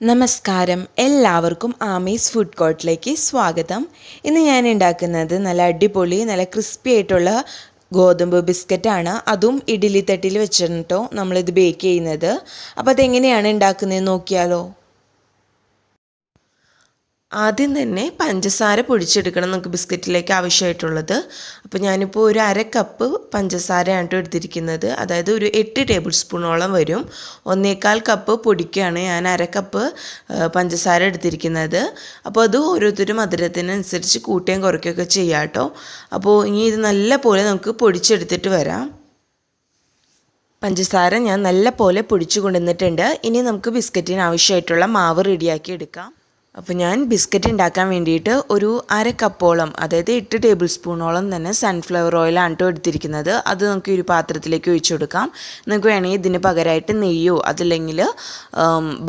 നമസ്കാരം, എല്ലാവർക്കും ആമീസ് ഫുഡ് കോർട്ടിലേക്ക് സ്വാഗതം. ഇന്ന് ഞാൻ ഉണ്ടാക്കുന്നത് നല്ല അടിപൊളി നല്ല ക്രിസ്പി ആയിട്ടുള്ള ഗോതമ്പ് ബിസ്ക്കറ്റാണ്. അതും ഇഡ്ഡലി തട്ടിൽ വെച്ചിട്ടോ നമ്മളിത് ബേക്ക് ചെയ്യുന്നത്. അപ്പോൾ അതെങ്ങനെയാണ് ഉണ്ടാക്കുന്നത് നോക്കിയാലോ. ആദ്യം തന്നെ പഞ്ചസാര പൊടിച്ചെടുക്കണം നമുക്ക് ബിസ്ക്കറ്റിലേക്ക് ആവശ്യമായിട്ടുള്ളത്. അപ്പോൾ ഞാനിപ്പോൾ ഒരു അര കപ്പ് പഞ്ചസാരയാണ് എടുത്തിരിക്കുന്നത്. അതായത് ഒരു 8 ടേബിൾ സ്പൂണോളം വരും. 1/4 കപ്പ് പൊടിക്കാണ് ഞാൻ അര കപ്പ് പഞ്ചസാര എടുത്തിരിക്കുന്നത്. അപ്പോൾ അത് ഓരോരുത്തരും മധുരത്തിനനുസരിച്ച് കൂട്ടുകയും കുറയ്ക്കുകയൊക്കെ ചെയ്യാം കേട്ടോ. അപ്പോൾ ഇനി ഇത് നല്ല പോലെ നമുക്ക് പൊടിച്ചെടുത്തിട്ട് വരാം. പഞ്ചസാര ഞാൻ നല്ല പോലെ പൊടിച്ചു കൊണ്ടുവന്നിട്ടുണ്ട്. ഇനി നമുക്ക് ബിസ്ക്കറ്റിന് ആവശ്യമായിട്ടുള്ള മാവ് റെഡിയാക്കി എടുക്കാം. അപ്പോൾ ഞാൻ ബിസ്ക്കറ്റ് ഉണ്ടാക്കാൻ വേണ്ടിയിട്ട് ഒരു അര കപ്പോളം, അതായത് 8 ടേബിൾ സ്പൂണോളം തന്നെ സൺഫ്ലവർ ഓയിലാണ് കേട്ടോ എടുത്തിരിക്കുന്നത്. അത് നമുക്ക് ഒരു പാത്രത്തിലേക്ക് ഒഴിച്ചു കൊടുക്കാം. നിങ്ങൾക്ക് വേണമെങ്കിൽ ഇതിന് പകരമായിട്ട് നെയ്യോ അതല്ലെങ്കിൽ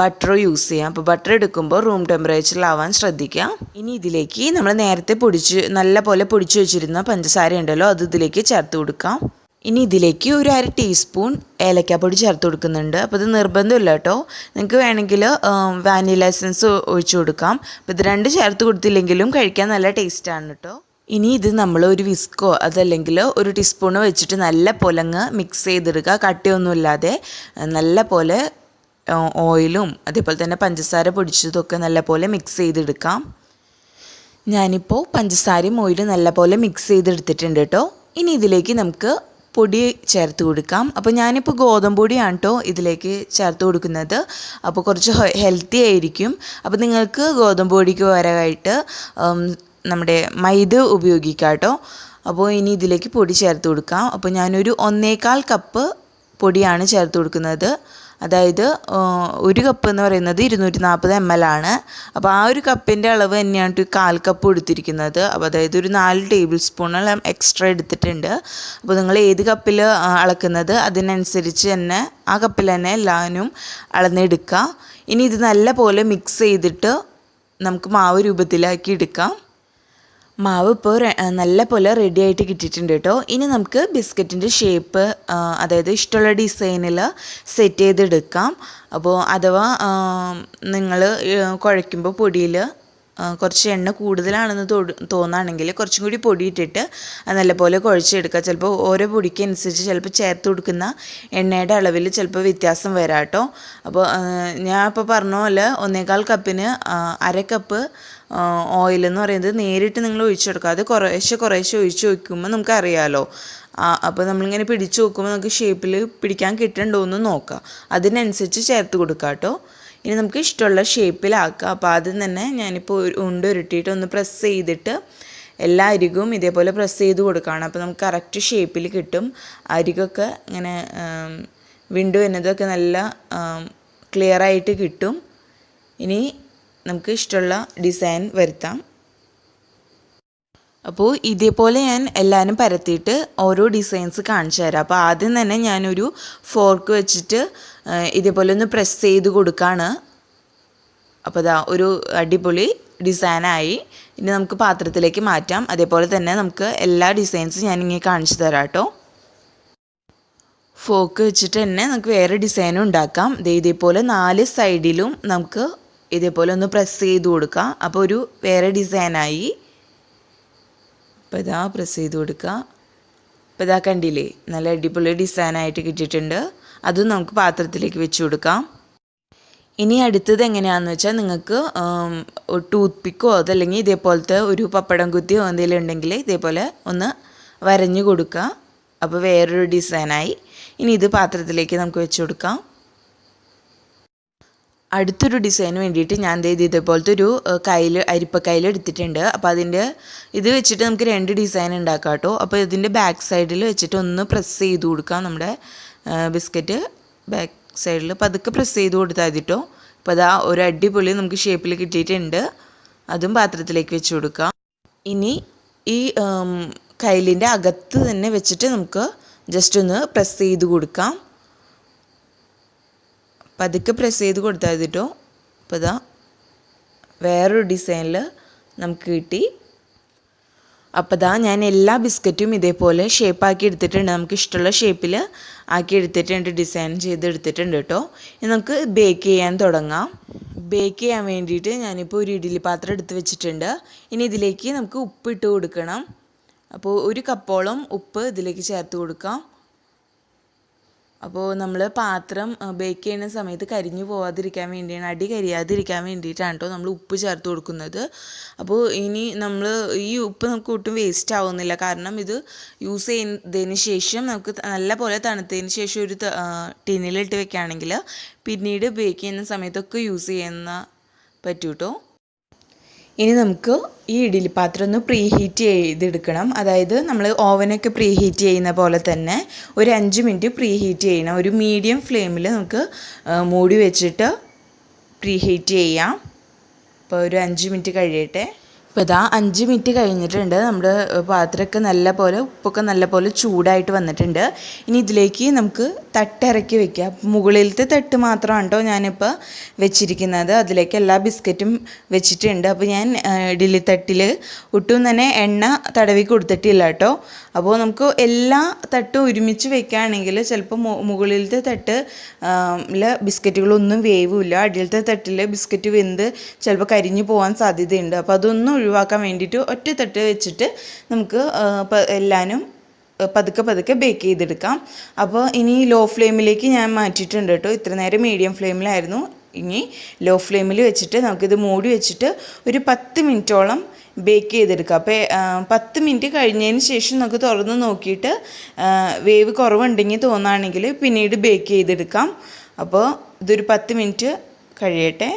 ബട്ടറോ യൂസ് ചെയ്യാം. അപ്പോൾ ബട്ടർ എടുക്കുമ്പോൾ റൂം ടെമ്പറേച്ചറിലാവാൻ ശ്രദ്ധിക്കുക. ഇനി ഇതിലേക്ക് നമ്മൾ നേരത്തെ നല്ല പോലെ പൊടിച്ചു വെച്ചിരുന്ന പഞ്ചസാര ഉണ്ടല്ലോ, അത് ഇതിലേക്ക് ചേർത്ത് കൊടുക്കാം. ഇനി ഇതിലേക്ക് ഒരു അര ടീസ്പൂൺ ഏലക്കാപ്പൊടി ചേർത്ത് കൊടുക്കുന്നുണ്ട്. അപ്പോൾ ഇത് നിർബന്ധമില്ല കേട്ടോ, നിങ്ങൾക്ക് വേണമെങ്കിൽ വാനില എസൻസ് ഒഴിച്ചു കൊടുക്കാം. അപ്പോൾ ഇത് രണ്ട് ചേർത്ത് കൊടുത്തില്ലെങ്കിലും കഴിക്കാൻ നല്ല ടേസ്റ്റാണ് കേട്ടോ. ഇനി ഇത് നമ്മൾ ഒരു വിസ്കോ അതല്ലെങ്കിൽ ഒരു ടീസ്പൂൺ വെച്ചിട്ട് നല്ല പോലെ മിക്സ് ചെയ്തെടുക്കുക. കട്ടിയൊന്നുമില്ലാതെ നല്ല പോലെ ഓയിലും അതേപോലെ തന്നെ പഞ്ചസാര പൊടിച്ചതൊക്കെ നല്ല പോലെ മിക്സ് ചെയ്തെടുക്കാം. ഞാനിപ്പോൾ പഞ്ചസാരയും ഓയിലും നല്ല പോലെ മിക്സ് ചെയ്തെടുത്തിട്ടുണ്ട് കേട്ടോ. ഇനി ഇതിലേക്ക് നമുക്ക് പൊടി ചേർത്ത് കൊടുക്കാം. അപ്പോൾ ഞാനിപ്പോൾ ഗോതമ്പ് പൊടിയാണ് കേട്ടോ ഇതിലേക്ക് ചേർത്ത് കൊടുക്കുന്നത്. അപ്പോൾ കുറച്ച് ഹെൽത്തി ആയിരിക്കും. അപ്പോൾ നിങ്ങൾക്ക് ഗോതമ്പ് പൊടിക്ക് പകരമായിട്ട് നമ്മുടെ മൈദ ഉപയോഗിക്കാം കേട്ടോ. അപ്പോൾ ഇനി ഇതിലേക്ക് പൊടി ചേർത്ത് കൊടുക്കാം. അപ്പോൾ ഞാനൊരു 1/4 കപ്പ് പൊടിയാണ് ചേർത്ത് കൊടുക്കുന്നത്. അതായത് ഒരു കപ്പ് എന്ന് പറയുന്നത് 240 ml ആണ്. അപ്പോൾ ആ ഒരു കപ്പിൻ്റെ അളവ് തന്നെയാണ് 1/4 കപ്പ് എടുത്തിരിക്കുന്നത്. അപ്പോൾ അതായത് ഒരു 4 ടേബിൾ സ്പൂണോളം എക്സ്ട്രാ എടുത്തിട്ടുണ്ട്. അപ്പോൾ നിങ്ങൾ ഏത് കപ്പിൽ അളക്കുന്നത് അതിനനുസരിച്ച് തന്നെ ആ കപ്പിൽ തന്നെ എല്ലാവരും അളന്നെടുക്കുക. ഇനി ഇത് നല്ല പോലെ മിക്സ് ചെയ്തിട്ട് നമുക്ക് മാവ് രൂപത്തിലാക്കി എടുക്കാം. മാവ് ഇപ്പോൾ നല്ല പോലെ റെഡി ആയിട്ട് കിട്ടിയിട്ടുണ്ട് കേട്ടോ. ഇനി നമുക്ക് ബിസ്ക്കറ്റിൻ്റെ ഷേപ്പ് അതായത് ഇഷ്ടമുള്ള ഡിസൈനിൽ സെറ്റ് ചെയ്തെടുക്കാം. അപ്പോൾ അഥവാ നിങ്ങൾ കുഴയ്ക്കുമ്പോൾ പൊടിയിൽ കുറച്ച് എണ്ണ കൂടുതലാണെന്ന് തോന്നുകയാണെങ്കിൽ കുറച്ചും കൂടി പൊടി ഇട്ടിട്ട് അത് നല്ലപോലെ കുഴച്ചെടുക്കുക. ചിലപ്പോൾ ഓരോ പൊടിക്ക് അനുസരിച്ച് ചിലപ്പോൾ ചേർത്ത് കൊടുക്കുന്ന എണ്ണയുടെ അളവിൽ ചിലപ്പോൾ വ്യത്യാസം വരാം കേട്ടോ. അപ്പോൾ ഞാൻ ഇപ്പോൾ പറഞ്ഞ പോലെ 1/4 കപ്പിന് അര കപ്പ് ഓയിലെന്ന് പറയുന്നത് നേരിട്ട് നിങ്ങൾ ഒഴിച്ചു കൊടുക്കുക. അത് കുറേശ്ശെ ഒഴിച്ച് വയ്ക്കുമ്പോൾ നമുക്കറിയാമല്ലോ. അപ്പോൾ നമ്മളിങ്ങനെ പിടിച്ച് നോക്കുമ്പോൾ നമുക്ക് ഷേപ്പിൽ പിടിക്കാൻ കിട്ടണ്ടോ എന്ന് നോക്കാം. അതിനനുസരിച്ച് ചേർത്ത് കൊടുക്കുക കേട്ടോ. ഇനി നമുക്ക് ഇഷ്ടമുള്ള ഷേപ്പിലാക്കുക. അപ്പോൾ ആദ്യം തന്നെ ഞാനിപ്പോൾ ഉരുട്ടിയിട്ട് ഒന്ന് പ്രസ് ചെയ്തിട്ട് എല്ലാ അരികും ഇതേപോലെ പ്രസ് ചെയ്ത് കൊടുക്കുകയാണ്. അപ്പോൾ നമുക്ക് കറക്റ്റ് ഷേപ്പിൽ കിട്ടും. അരികൊക്കെ ഇങ്ങനെ വിണ്ടു വരുന്നതൊക്കെ നല്ല ക്ലിയറായിട്ട് കിട്ടും. ഇനി നമുക്ക് ഇഷ്ടമുള്ള ഡിസൈൻ വരുത്താം. അപ്പോൾ ഇതേപോലെ ഞാൻ എല്ലാവരും പരത്തിയിട്ട് ഓരോ ഡിസൈൻസ് കാണിച്ചു തരാം. അപ്പോൾ ആദ്യം തന്നെ ഞാനൊരു ഫോർക്ക് വെച്ചിട്ട് ഇതേപോലെ ഒന്ന് പ്രസ് ചെയ്ത് കൊടുക്കുകയാണ്. അപ്പോൾ ഇതാ ഒരു അടിപൊളി ഡിസൈനായി. ഇനി നമുക്ക് പാത്രത്തിലേക്ക് മാറ്റാം. അതേപോലെ തന്നെ നമുക്ക് എല്ലാ ഡിസൈൻസും ഞാനിങ്ങനെ കാണിച്ചു തരാം കേട്ടോ. ഫോർക്ക് വെച്ചിട്ട് തന്നെ നമുക്ക് വേറെ ഡിസൈനും ഉണ്ടാക്കാം. ഇതേപോലെ 4 സൈഡിലും നമുക്ക് ഇതേപോലെ ഒന്ന് പ്രസ് ചെയ്ത് കൊടുക്കാം. അപ്പോൾ ഒരു വേറെ ഡിസൈനായി. അപ്പോൾ ഇതാ പ്രസ് ചെയ്ത് കൊടുക്കുക. അപ്പോൾ ഇതാ കണ്ടില്ലേ, നല്ല അടിപൊളി ഡിസൈനായിട്ട് കിട്ടിയിട്ടുണ്ട്. അതും നമുക്ക് പാത്രത്തിലേക്ക് വെച്ച് കൊടുക്കാം. ഇനി അടുത്തത് എങ്ങനെയാണെന്ന് വെച്ചാൽ നിങ്ങൾക്ക് ടൂത്ത് പിക്കോ അതല്ലെങ്കിൽ ഇതേപോലത്തെ ഒരു പപ്പടം കുത്തിയോ എന്തെങ്കിലും ഉണ്ടെങ്കിൽ ഇതേപോലെ ഒന്ന് വരഞ്ഞു കൊടുക്കുക. അപ്പോൾ വേറൊരു ഡിസൈനായി. ഇനി ഇത് പാത്രത്തിലേക്ക് നമുക്ക് വെച്ച് കൊടുക്കാം. അടുത്തൊരു ഡിസൈന് വേണ്ടിയിട്ട് ഞാൻ ഇതേപോലത്തെ ഒരു അരിപ്പക്കയിൽ എടുത്തിട്ടുണ്ട്. അപ്പോൾ ഇത് വെച്ചിട്ട് നമുക്ക് 2 ഡിസൈൻ ഉണ്ടാക്കാം കേട്ടോ. അപ്പോൾ ഇതിൻ്റെ ബാക്ക് സൈഡിൽ വെച്ചിട്ട് ഒന്ന് പ്രസ് ചെയ്ത് കൊടുക്കാം. നമ്മുടെ ബിസ്ക്കറ്റ് ബാക്ക് സൈഡിൽ പതുക്കെ പ്രസ് ചെയ്ത് കൊടുത്താൽ മതി കേട്ടോ. അപ്പോൾ അതാ ഒരു അടിപൊളി നമുക്ക് ഷേപ്പിൽ കിട്ടിയിട്ടുണ്ട്. അതും പാത്രത്തിലേക്ക് വെച്ച് കൊടുക്കാം. ഇനി ഈ കയ്യിലിൻ്റെ അകത്ത് തന്നെ വെച്ചിട്ട് നമുക്ക് ജസ്റ്റ് ഒന്ന് പ്രസ് ചെയ്ത് കൊടുക്കാം. പതുക്കെ പ്രസ് ചെയ്ത് കൊടുത്താൽ മതി കേട്ടോ. അപ്പോൾ ഇതാ വേറൊരു ഡിസൈനിൽ നമുക്ക് കിട്ടി. അപ്പോൾ ഇതാ ഞാൻ എല്ലാ ബിസ്ക്കറ്റും ഇതേപോലെ ഷേപ്പാക്കി എടുത്തിട്ടുണ്ട്. നമുക്ക് ഇഷ്ടമുള്ള ഷേപ്പിൽ ആക്കി എടുത്തിട്ടുണ്ട്, ഡിസൈൻ ചെയ്തെടുത്തിട്ടുണ്ട് കേട്ടോ. ഇനി നമുക്ക് ബേക്ക് ചെയ്യാൻ തുടങ്ങാം. ബേക്ക് ചെയ്യാൻ വേണ്ടിയിട്ട് ഞാനിപ്പോൾ ഒരു ഇഡ്ഡലി പാത്രം എടുത്ത് വെച്ചിട്ടുണ്ട്. ഇനി ഇതിലേക്ക് നമുക്ക് ഉപ്പ് ഇട്ട് കൊടുക്കണം. അപ്പോൾ 1 കപ്പോളം ഉപ്പ് ഇതിലേക്ക് ചേർത്ത് കൊടുക്കാം. അപ്പോൾ നമ്മൾ പാത്രം ബേക്ക് ചെയ്യുന്ന സമയത്ത് കരിഞ്ഞു പോവാതിരിക്കാൻ വേണ്ടിയാണ്, അടി കരിയാതിരിക്കാൻ വേണ്ടിയിട്ടാണ് കേട്ടോ നമ്മൾ ഉപ്പ് ചേർത്ത് കൊടുക്കുന്നത്. അപ്പോൾ ഇനി നമ്മൾ ഈ ഉപ്പ് നമുക്ക് ഒട്ടും വേസ്റ്റ് ആവുന്നില്ല. കാരണം ഇത് യൂസ് ചെയ്യുന്നതിന് ശേഷം നമുക്ക് നല്ല പോലെ തണുത്തതിന് ശേഷം ഒരു ടിന്നിലിട്ട് വെക്കുകയാണെങ്കിൽ പിന്നീട് ബേക്ക് ചെയ്യുന്ന സമയത്തൊക്കെ യൂസ് ചെയ്യുന്ന പറ്റും കേട്ടോ. ഇനി നമുക്ക് ഈ ഇഡ്ഡലി പാത്രം ഒന്ന് പ്രീ ഹീറ്റ് ചെയ്തെടുക്കണം. അതായത് നമ്മൾ ഓവനൊക്കെ പ്രീ ഹീറ്റ് ചെയ്യുന്ന പോലെ തന്നെ ഒരു 5 മിനിറ്റ് പ്രീ ഹീറ്റ് ചെയ്യണം. ഒരു മീഡിയം ഫ്ലെയിമിൽ നമുക്ക് മൂടി വെച്ചിട്ട് പ്രീ ഹീറ്റ് ചെയ്യാം. അപ്പോൾ ഒരു 5 മിനിറ്റ് കഴിയട്ടെ. ഇപ്പോൾ ഇതാ 5 മിനിറ്റ് കഴിഞ്ഞിട്ടുണ്ട്. നമ്മുടെ പാത്രമൊക്കെ നല്ല പോലെ ഉപ്പൊക്കെ നല്ല പോലെ ചൂടായിട്ട് വന്നിട്ടുണ്ട്. ഇനി ഇതിലേക്ക് നമുക്ക് തട്ടിറക്കി വെക്കുക. മുകളിലത്തെ തട്ട് മാത്രമാണ് കേട്ടോ ഞാനിപ്പോൾ വെച്ചിരിക്കുന്നത്. അതിലേക്ക് എല്ലാ ബിസ്ക്കറ്റും വെച്ചിട്ടുണ്ട്. അപ്പോൾ ഞാൻ ഇഡ്ഡലി തട്ടിൽ ഒട്ടും തന്നെ എണ്ണ തടവി കൊടുത്തിട്ടില്ല കേട്ടോ. അപ്പോൾ നമുക്ക് എല്ലാ തട്ടും ഒരുമിച്ച് വെക്കുകയാണെങ്കിൽ ചിലപ്പോൾ മുകളിലത്തെ തട്ട് ബിസ്ക്കറ്റുകളൊന്നും വേവില്ല. അടിയിലത്തെ തട്ടിൽ ബിസ്ക്കറ്റ് വെന്ത് ചിലപ്പോൾ കരിഞ്ഞു പോകാൻ സാധ്യതയുണ്ട്. അപ്പോൾ അതൊന്നും ഒഴിവാക്കാൻ വേണ്ടിയിട്ട് ഒറ്റ തട്ട് വെച്ചിട്ട് നമുക്ക് എല്ലാനും പതുക്കെ ബേക്ക് ചെയ്തെടുക്കാം. അപ്പോൾ ഇനി ലോ ഫ്ലെയിമിലേക്ക് ഞാൻ മാറ്റിയിട്ടുണ്ട് കേട്ടോ. ഇത്ര നേരം മീഡിയം ഫ്ലെയിമിലായിരുന്നു. ഇനി ലോ ഫ്ലെയിമിൽ വെച്ചിട്ട് നമുക്കിത് മൂടി വെച്ചിട്ട് ഒരു 10 മിനിറ്റോളം ബേക്ക് ചെയ്തെടുക്കുക. അപ്പോൾ 10 മിനിറ്റ് കഴിഞ്ഞതിന് ശേഷം നമുക്ക് തുറന്ന് നോക്കിയിട്ട് വേവ് കുറവുണ്ടെങ്കിൽ തോന്നുകയാണെങ്കിൽ പിന്നീട് ബേക്ക് ചെയ്തെടുക്കാം. അപ്പോൾ ഇതൊരു 10 മിനിറ്റ് കഴിയട്ടെ.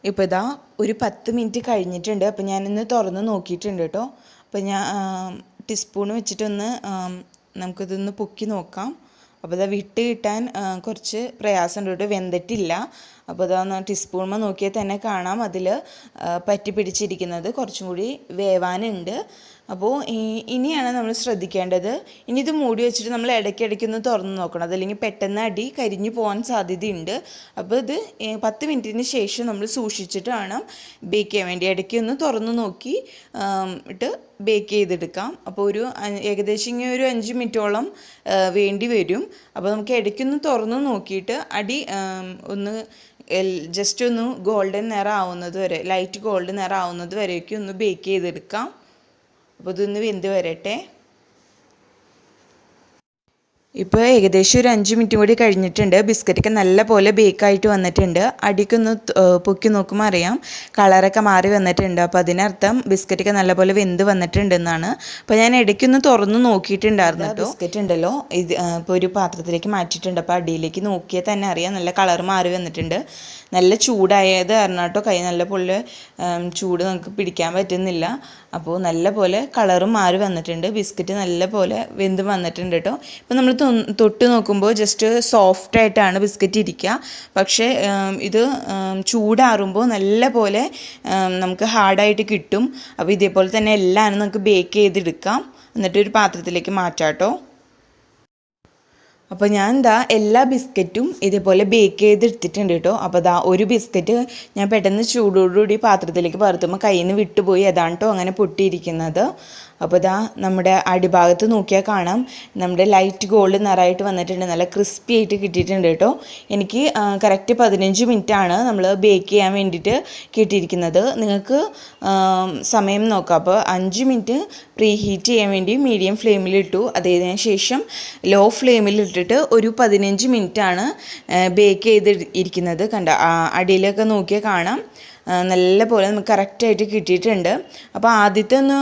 ഇപ്പോൾ ഇതാ ഒരു 10 മിനിറ്റ് കഴിഞ്ഞിട്ടുണ്ട്. അപ്പോൾ ഞാനിന്ന് തുറന്ന് നോക്കിയിട്ടുണ്ട് കേട്ടോ. അപ്പോൾ ഞാൻ ടീസ്പൂൺ വെച്ചിട്ടൊന്ന് നമുക്കിതൊന്ന് പൊക്കി നോക്കാം. അപ്പോൾ ഇതാ വിട്ട് കിട്ടാൻ കുറച്ച് പ്രയാസമുണ്ട് കേട്ടോ, വെന്തിട്ടില്ല. അപ്പോൾ ഇതാ ടീസ്പൂൺമ നോക്കിയാൽ തന്നെ കാണാം അതിൽ പറ്റി പിടിച്ചിരിക്കുന്നത് കുറച്ചും കൂടി വേവാനുണ്ട്. അപ്പോൾ ഇനിയാണ് നമ്മൾ ശ്രദ്ധിക്കേണ്ടത്. ഇനി ഇത് മൂടി വെച്ചിട്ട് നമ്മൾ ഇടയ്ക്കിടയ്ക്കൊന്ന് തുറന്ന് നോക്കണം. അതല്ലെങ്കിൽ പെട്ടെന്ന് അടി കരിഞ്ഞു പോകാൻ സാധ്യതയുണ്ട്. അപ്പോൾ ഇത് 10 മിനിറ്റിന് ശേഷം നമ്മൾ സൂക്ഷിച്ചിട്ട് വേണം ബേക്ക് ചെയ്യാൻ വേണ്ടി. ഇടയ്ക്കൊന്ന് തുറന്ന് നോക്കി ഇട്ട് ബേക്ക് ചെയ്തെടുക്കാം. അപ്പോൾ ഏകദേശം ഇങ്ങനെ ഒരു 5 മിനിറ്റോളം വേണ്ടി വരും. അപ്പോൾ നമുക്ക് ഇടയ്ക്കൊന്ന് തുറന്ന് നോക്കിയിട്ട് അടി ഒന്ന് ജസ്റ്റ് ഒന്ന് ഗോൾഡൻ നിറം ആവുന്നത് വരെ, ലൈറ്റ് ഗോൾഡൻ നിറം ആവുന്നത് വരേക്കും ഒന്ന് ബേക്ക് ചെയ്തെടുക്കാം. അപ്പോൾ ഇതൊന്ന് വെന്ത് വരട്ടെ. ഇപ്പോൾ ഏകദേശം ഒരു 5 മിനിറ്റും കൂടി കഴിഞ്ഞിട്ടുണ്ട്. ബിസ്ക്കറ്റൊക്കെ നല്ല പോലെ ബേക്കായിട്ട് വന്നിട്ടുണ്ട്. അടിക്കൊന്ന് പൊക്കി നോക്കുമ്പോൾ അറിയാം കളറൊക്കെ മാറി വന്നിട്ടുണ്ട്. അപ്പോൾ അതിനർത്ഥം ബിസ്ക്കറ്റൊക്കെ നല്ല പോലെ വെന്ത് വന്നിട്ടുണ്ടെന്നാണ്. അപ്പോൾ ഞാൻ ഇടയ്ക്കൊന്ന് തുറന്ന് നോക്കിയിട്ടുണ്ടായിരുന്നു കേട്ടോ. ബിസ്ക്കറ്റ് ഉണ്ടല്ലോ ഇത് ഇപ്പോൾ ഒരു പാത്രത്തിലേക്ക് മാറ്റിയിട്ടുണ്ട്. അപ്പോൾ അടിയിലേക്ക് നോക്കിയാൽ തന്നെ അറിയാം നല്ല കളർ മാറി വന്നിട്ടുണ്ട്. നല്ല ചൂടായത് കാരണം കേട്ടോ, കൈ നല്ല പോലെ ചൂട് നമുക്ക് പിടിക്കാൻ പറ്റുന്നില്ല. അപ്പോൾ നല്ല പോലെ കളറും മാറി വന്നിട്ടുണ്ട്. ബിസ്ക്കറ്റ് നല്ല പോലെ വെന്ത് വന്നിട്ടുണ്ട് കേട്ടോ. ഇപ്പോൾ നമ്മൾ തൊട്ട് നോക്കുമ്പോൾ ജസ്റ്റ് സോഫ്റ്റായിട്ടാണ് ബിസ്ക്കറ്റ് ഇരിക്കുക. പക്ഷേ ഇത് ചൂടാറുമ്പോൾ നല്ല പോലെ നമുക്ക് ഹാർഡായിട്ട് കിട്ടും. അപ്പോൾ ഇതേപോലെ തന്നെ എല്ലാം നമുക്ക് ബേക്ക് ചെയ്തെടുക്കാം. എന്നിട്ടൊരു പാത്രത്തിലേക്ക് മാറ്റാം കേട്ടോ. അപ്പോൾ ഞാൻ എല്ലാ ബിസ്ക്കറ്റും ഇതേപോലെ ബേക്ക് ചെയ്തെടുത്തിട്ടുണ്ട് കേട്ടോ. അപ്പോൾ ഒരു ബിസ്ക്കറ്റ് ഞാൻ പെട്ടെന്ന് ചൂടോടുകൂടി പാത്രത്തിലേക്ക് പകർത്തുമ്പോൾ കയ്യിൽ നിന്ന് വിട്ടുപോയി. അതാണ് കേട്ടോ അങ്ങനെ പൊട്ടിയിരിക്കുന്നത്. അപ്പോൾ നമ്മുടെ അടിഭാഗത്ത് നോക്കിയാൽ കാണാം നമ്മുടെ ലൈറ്റ് ഗോൾഡ് നിറമായിട്ട് വന്നിട്ടുണ്ട്. നല്ല ക്രിസ്പി ആയിട്ട് കിട്ടിയിട്ടുണ്ട് കേട്ടോ. എനിക്ക് കറക്റ്റ് 15 മിനിറ്റാണ് നമ്മൾ ബേക്ക് ചെയ്യാൻ വേണ്ടിയിട്ട് കിട്ടിയിരിക്കുന്നത്. നിങ്ങൾക്ക് സമയം നോക്കാം. അപ്പോൾ 5 മിനിറ്റ് പ്രീ ഹീറ്റ് ചെയ്യാൻ വേണ്ടി മീഡിയം ഫ്ലെയിമിലിട്ടു. അതിന് ശേഷം ലോ ഫ്ലെയിമിലിട്ടിട്ട് ഒരു 15 മിനിറ്റാണ് ബേക്ക് ചെയ്ത് ഇരിക്കുന്നത്. കണ്ട അടിയിലൊക്കെ നോക്കിയാൽ കാണാം നല്ല പോലെ നമുക്ക് കറക്റ്റായിട്ട് കിട്ടിയിട്ടുണ്ട്. അപ്പോൾ ആദ്യത്തെ ഒന്ന്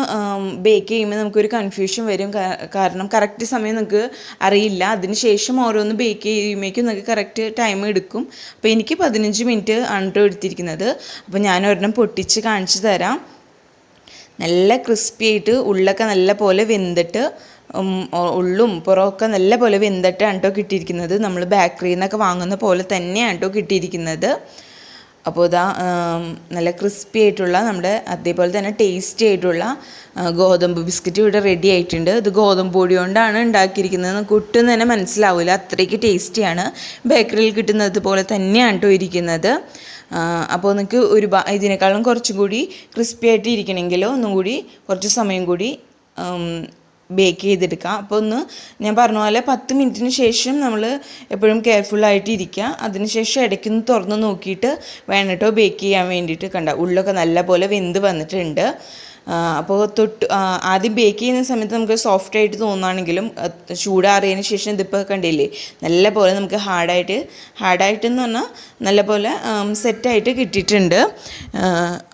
ബേക്ക് ചെയ്യുമ്പോൾ നമുക്കൊരു കൺഫ്യൂഷൻ വരും. കാരണം കറക്റ്റ് സമയം നമുക്ക് അറിയില്ല. അതിന് ശേഷം ഓരോന്ന് ബേക്ക് ചെയ്യുമ്പോഴേക്കും നമുക്ക് കറക്റ്റ് ടൈം എടുക്കും. അപ്പോൾ എനിക്ക് 15 മിനിറ്റ് ആണ് എടുത്തിരിക്കുന്നത്. അപ്പോൾ ഞാൻ ഒരെണ്ണം പൊട്ടിച്ച് കാണിച്ചു തരാം. നല്ല ക്രിസ്പി ആയിട്ട് ഉള്ളൊക്കെ നല്ല പോലെ വെന്തിട്ട് ഉള്ളും പുറമൊക്കെ നല്ല പോലെ വെന്തിട്ടാണ് കേട്ടോ കിട്ടിയിരിക്കുന്നത്. നമ്മൾ ബേക്കറിയിൽ നിന്നൊക്കെ വാങ്ങുന്ന പോലെ തന്നെയാണ് കേട്ടോ കിട്ടിയിരിക്കുന്നത്. അപ്പോൾ നല്ല ക്രിസ്പി ആയിട്ടുള്ള നമ്മുടെ അതേപോലെ തന്നെ ടേസ്റ്റി ആയിട്ടുള്ള ഗോതമ്പ് ബിസ്ക്കറ്റ് ഇവിടെ റെഡി ആയിട്ടുണ്ട്. ഇത് ഗോതമ്പ് പൊടി കൊണ്ടാണ് ഉണ്ടാക്കിയിരിക്കുന്നത്. നമുക്ക് ഒട്ടും തന്നെ മനസ്സിലാവില്ല, അത്രയ്ക്ക് ടേസ്റ്റിയാണ്. ബേക്കറിയിൽ കിട്ടുന്നത് പോലെ തന്നെയാണ് കേട്ടോ ഇരിക്കുന്നത്. അപ്പോൾ നിങ്ങൾക്ക് ഇതിനേക്കാളും കുറച്ചും കൂടി ക്രിസ്പി ആയിട്ട് ഇരിക്കണമെങ്കിലോ ഒന്നും കൂടി കുറച്ച് സമയം കൂടി ബേക്ക് ചെയ്തെടുക്കാം. അപ്പോൾ ഒന്ന് ഞാൻ പറഞ്ഞ പോലെ 10 മിനിറ്റിന് ശേഷം നമ്മൾ എപ്പോഴും കെയർഫുള്ളായിട്ട് ഇരിക്കുക. അതിനുശേഷം ഇടയ്ക്കൊന്ന് തുറന്ന് നോക്കിയിട്ട് വേണം കേട്ടോ ബേക്ക് ചെയ്യാൻ വേണ്ടിയിട്ട്. കണ്ട ഉള്ളൊക്കെ നല്ലപോലെ വെന്ത് വന്നിട്ടുണ്ട്. അപ്പോൾ ആദ്യം ബേക്ക് ചെയ്യുന്ന സമയത്ത് നമുക്ക് സോഫ്റ്റായിട്ട് തോന്നുകയാണെങ്കിലും ചൂടാറിയതിന് ശേഷം ഇതിപ്പോൾ കണ്ടില്ലേ നല്ലപോലെ നമുക്ക് ഹാർഡായിട്ടെന്ന് പറഞ്ഞാൽ നല്ലപോലെ സെറ്റായിട്ട് കിട്ടിയിട്ടുണ്ട്.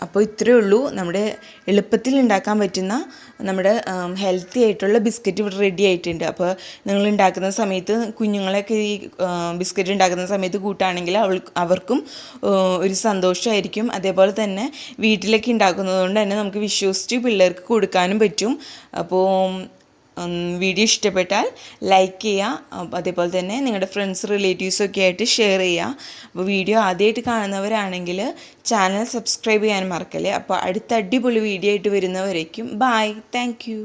അപ്പോൾ ഇത്രയേ ഉള്ളൂ, നമ്മുടെ എളുപ്പത്തിൽ ഉണ്ടാക്കാൻ പറ്റുന്ന നമ്മുടെ ഹെൽത്തി ആയിട്ടുള്ള ബിസ്ക്കറ്റ് ഇവിടെ റെഡി ആയിട്ടുണ്ട്. അപ്പോൾ നിങ്ങൾ ഉണ്ടാക്കുന്ന സമയത്ത് കുഞ്ഞുങ്ങളെയൊക്കെ ഈ ബിസ്ക്കറ്റ് ഉണ്ടാക്കുന്ന സമയത്ത് കൂട്ടുകയാണെങ്കിൽ അവർക്കും ഒരു സന്തോഷമായിരിക്കും. അതേപോലെ തന്നെ വീട്ടിലൊക്കെ ഉണ്ടാക്കുന്നത് കൊണ്ട് തന്നെ നമുക്ക് വിശ്വസിച്ച് പിള്ളേർക്ക് കൊടുക്കാനും പറ്റും. അപ്പോൾ വീഡിയോ ഇഷ്ടപ്പെട്ടാൽ ലൈക്ക് ചെയ്യുക, അതേപോലെ തന്നെ നിങ്ങളുടെ ഫ്രണ്ട്സ് റിലേറ്റീവ്സൊക്കെ ആയിട്ട് ഷെയർ ചെയ്യുക. അപ്പോൾ വീഡിയോ ആദ്യമായിട്ട് കാണുന്നവരാണെങ്കിൽ ചാനൽ സബ്സ്ക്രൈബ് ചെയ്യാൻ മറക്കല്ലേ. അപ്പോൾ അടുത്ത അടിപൊളി വീഡിയോ ആയിട്ട് വരുന്നവരേക്കും ബൈ, താങ്ക് യു.